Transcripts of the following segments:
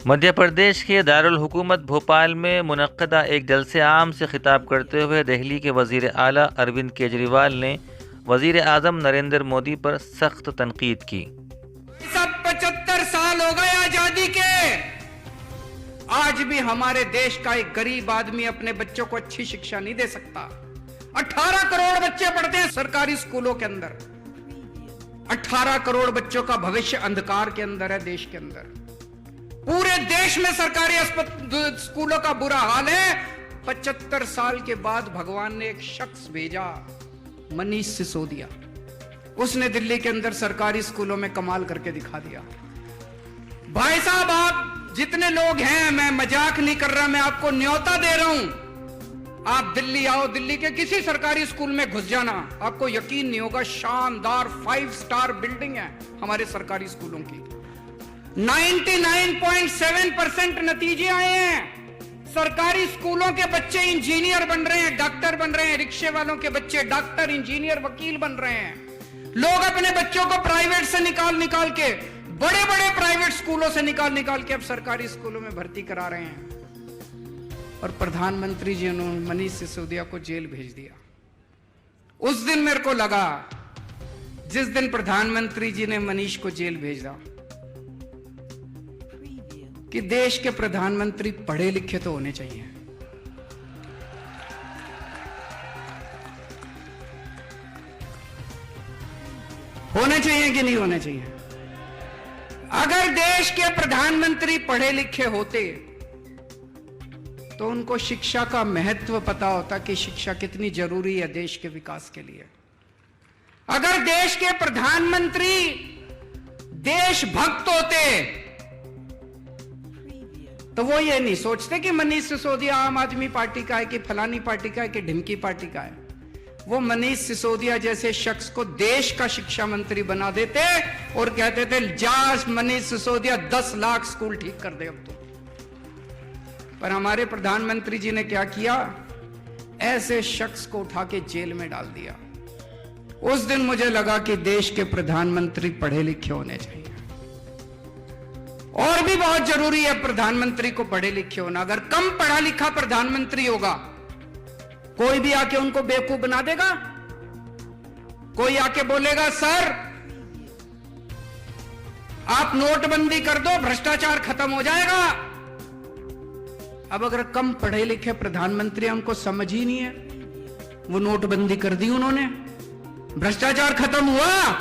मध्य प्रदेश के दारुल हुकूमत भोपाल में मुनक्कदा एक जलसे आम से खिताब करते हुए दिल्ली के वज़ीर आला अरविंद केजरीवाल ने वज़ीर आज़म नरेंद्र मोदी पर सख्त तनकीद की। सब 75 साल हो गए आजादी के, आज भी हमारे देश का एक गरीब आदमी अपने बच्चों को अच्छी शिक्षा नहीं दे सकता। 18 करोड़ बच्चे पढ़ते हैं सरकारी स्कूलों के अंदर। 18 करोड़ बच्चों का भविष्य अंधकार के अंदर है। देश के अंदर, पूरे देश में सरकारी स्कूलों का बुरा हाल है। 75 साल के बाद भगवान ने एक शख्स भेजा, मनीष सिसोदिया। उसने दिल्ली के अंदर सरकारी स्कूलों में कमाल करके दिखा दिया। भाई साहब, आप जितने लोग हैं, मैं मजाक नहीं कर रहा, मैं आपको न्योता दे रहा हूं। आप दिल्ली आओ, दिल्ली के किसी सरकारी स्कूल में घुस जाना, आपको यकीन नहीं होगा, शानदार 5 स्टार बिल्डिंग है हमारे सरकारी स्कूलों की। 99.7% नतीजे आए हैं। सरकारी स्कूलों के बच्चे इंजीनियर बन रहे हैं, डॉक्टर बन रहे हैं। रिक्शे वालों के बच्चे डॉक्टर, इंजीनियर, वकील बन रहे हैं। लोग अपने बच्चों को प्राइवेट से निकाल के, बड़े बड़े प्राइवेट स्कूलों से निकाल के अब सरकारी स्कूलों में भर्ती करा रहे हैं। और प्रधानमंत्री जी ने मनीष सिसोदिया को जेल भेज दिया। उस दिन मेरे को लगा, जिस दिन प्रधानमंत्री जी ने मनीष को जेल भेजा, कि देश के प्रधानमंत्री पढ़े लिखे तो होने चाहिए। होने चाहिए कि नहीं होने चाहिए? अगर देश के प्रधानमंत्री पढ़े लिखे होते तो उनको शिक्षा का महत्व पता होता कि शिक्षा कितनी जरूरी है देश के विकास के लिए। अगर देश के प्रधानमंत्री देशभक्त होते तो वो ये नहीं सोचते कि मनीष सिसोदिया आम आदमी पार्टी का है, कि फलानी पार्टी का है, कि ढिमकी पार्टी का है। वो मनीष सिसोदिया जैसे शख्स को देश का शिक्षा मंत्री बना देते और कहते थे, जा मनीष सिसोदिया 10 लाख स्कूल ठीक कर दे अब तो। पर हमारे प्रधानमंत्री जी ने क्या किया? ऐसे शख्स को उठा के जेल में डाल दिया। उस दिन मुझे लगा कि देश के प्रधानमंत्री पढ़े लिखे होने चाहिए। और भी बहुत जरूरी है प्रधानमंत्री को पढ़े लिखे होना। अगर कम पढ़ा लिखा प्रधानमंत्री होगा, कोई भी आके उनको बेवकूफ बना देगा। कोई आके बोलेगा, सर आप नोटबंदी कर दो, भ्रष्टाचार खत्म हो जाएगा। अब अगर कम पढ़े लिखे प्रधानमंत्री, उनको समझ ही नहीं है, वो नोटबंदी कर दी उन्होंने, भ्रष्टाचार खत्म हुआ,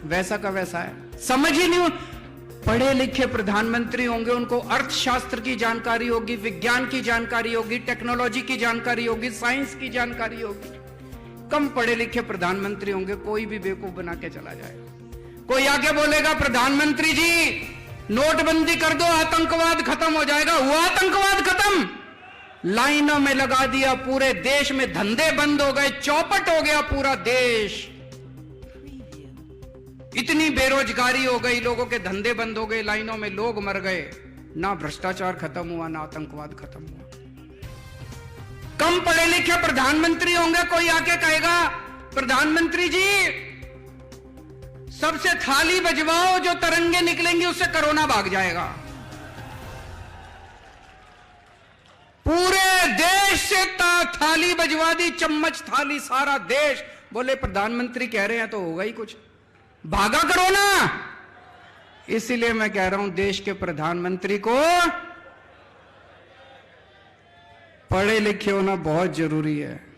वैसा का वैसा है, समझ ही नहीं। पढ़े लिखे प्रधानमंत्री होंगे, उनको अर्थशास्त्र की जानकारी होगी, विज्ञान की जानकारी होगी, टेक्नोलॉजी की जानकारी होगी, साइंस की जानकारी होगी। कम पढ़े लिखे प्रधानमंत्री होंगे, कोई भी बेवकूफ बना के चला जाएगा। कोई आके बोलेगा, प्रधानमंत्री जी नोटबंदी कर दो, आतंकवाद खत्म हो जाएगा। हुआ आतंकवाद खत्म? लाइनों में लगा दिया, पूरे देश में धंधे बंद हो गए, चौपट हो गया पूरा देश। इतनी बेरोजगारी हो गई, लोगों के धंधे बंद हो गए, लाइनों में लोग मर गए। ना भ्रष्टाचार खत्म हुआ, ना आतंकवाद खत्म हुआ। कम पढ़े लिखे प्रधानमंत्री होंगे, कोई आके कहेगा, प्रधानमंत्री जी सबसे थाली बजवाओ, जो तरंगे निकलेंगी उससे कोरोना भाग जाएगा। पूरे देश से थाली बजवा दी, चम्मच थाली, सारा देश। बोले प्रधानमंत्री कह रहे हैं तो होगा ही कुछ, भागा कोरोना। इसीलिए मैं कह रहा हूं, देश के प्रधानमंत्री को पढ़े लिखे होना बहुत जरूरी है।